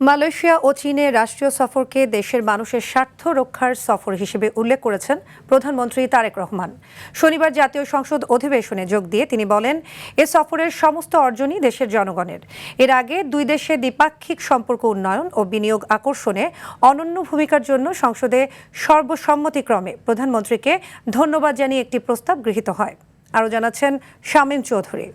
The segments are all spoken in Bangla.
মালয়েশিয়া ও চীনের রাষ্ট্রীয় সফরকে দেশের মানুষের স্বার্থ রক্ষার সফর হিসেবে উল্লেখ করেছেন প্রধানমন্ত্রী তারেক রহমান। শনিবার জাতীয় সংসদ অধিবেশনে যোগ দিয়ে তিনি বলেন, এ সফরের সমস্ত অর্জনই দেশের জনগণের। এর আগে দুই দেশের দ্বিপাক্ষিক সম্পর্ক উন্নয়ন ও বিনিয়োগ আকর্ষণে অনন্য ভূমিকার জন্য সংসদে সর্বসম্মতিক্রমে প্রধানমন্ত্রীকে ধন্যবাদ জানিয়ে একটি প্রস্তাব গৃহীত হয়। আরও জানাচ্ছেন শামীম চৌধুরী।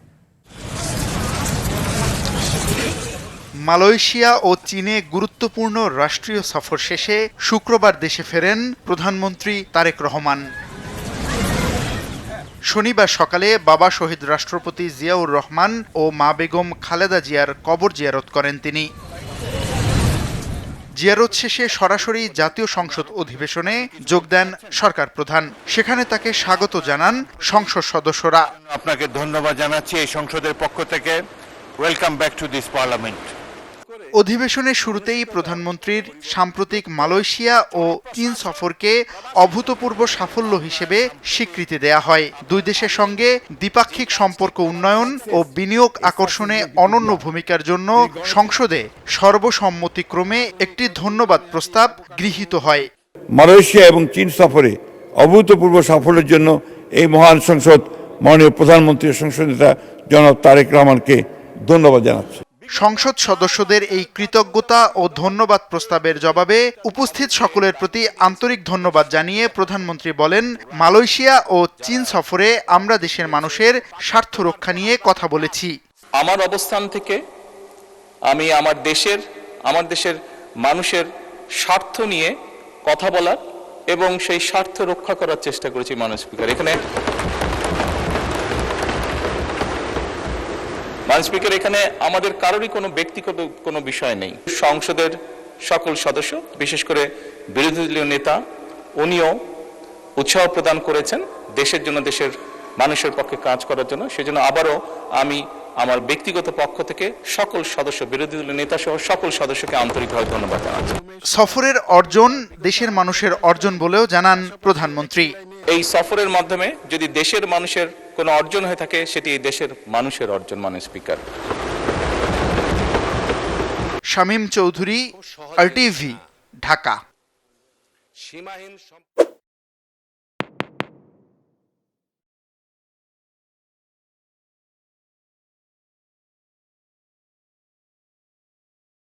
মালয়েশিয়া ও চীনে গুরুত্বপূর্ণ রাষ্ট্রীয় সফর শেষে শুক্রবার দেশে ফেরেন প্রধানমন্ত্রী তারেক রহমান। শনিবার সকালে বাবা শহীদ রাষ্ট্রপতি জিয়াউর রহমান ও মা বেগম খালেদা জিয়ার কবর জিয়ারত করেন তিনি। জিয়ারত শেষে সরাসরি জাতীয় সংসদ অধিবেশনে যোগ দেন সরকার প্রধান। সেখানে তাকে স্বাগত জানান সংসদ সদস্যরা। আপনাকে ধন্যবাদ জানাচ্ছি এই সংসদের পক্ষ থেকে। Welcome back to this parliament. অধিবেশনের শুরুতেই প্রধানমন্ত্রীর সাম্প্রতিক মালয়েশিয়া ও চীন সফরকে অভূতপূর্ব সাফল্য হিসেবে স্বীকৃতি দেয়া হয়। দুই দেশের সঙ্গে দ্বিপাক্ষিক সম্পর্ক উন্নয়ন ও বিনিয়োগ আকর্ষণে অনন্য ভূমিকার জন্য সংসদে সর্বসম্মতিক্রমে একটি ধন্যবাদ প্রস্তাব গৃহীত হয়। মালয়েশিয়া এবং চীন সফরে অভূতপূর্ব সাফল্যের জন্য এই মহান সংসদ মাননীয় প্রধানমন্ত্রী সংসদ নেতা জনাব তারেক রহমানকে ধন্যবাদ জানাচ্ছে। সংসদ সদস্যদের এই কৃতজ্ঞতা ও ধন্যবাদ প্রস্তাবের জবাবে উপস্থিত সকলের প্রতি আন্তরিক ধন্যবাদ জানিয়ে প্রধানমন্ত্রী বলেন, মালয়েশিয়া ও চীন সফরে আমরা দেশের মানুষের স্বার্থ রক্ষা নিয়ে কথা বলেছি। আমার অবস্থান থেকে আমি আমার দেশের মানুষের স্বার্থ নিয়ে কথা বলার এবং সেই স্বার্থ রক্ষা করার চেষ্টা করেছি। মাননীয় স্পিকার, এখানে আমাদের কারোরই কোনো ব্যক্তিগত কোনো বিষয় নেই। সংসদের সকল সদস্য, বিশেষ করে বিরোধী দলীয় নেতা, উনিও উৎসাহ প্রদান করেছেন দেশের জন্য, দেশের মানুষের পক্ষে কাজ করার জন্য। সেজন্য আবারও আমি আমার ব্যক্তিগত পক্ষ থেকে সকল সদস্য, বিরোধী দলীয় নেতা সহ সকল সদস্যকে আন্তরিকভাবে ধন্যবাদ জানাচ্ছি। সফরের অর্জন দেশের মানুষের অর্জন বলেও জানান প্রধানমন্ত্রী। এই সফরের মাধ্যমে যদি দেশের মানুষের কোনো অর্জন হয়ে থাকে, সেটি এই দেশের মানুষের অর্জন। মাননীয় স্পিকার। শামীম চৌধুরী, RTV, ঢাকা।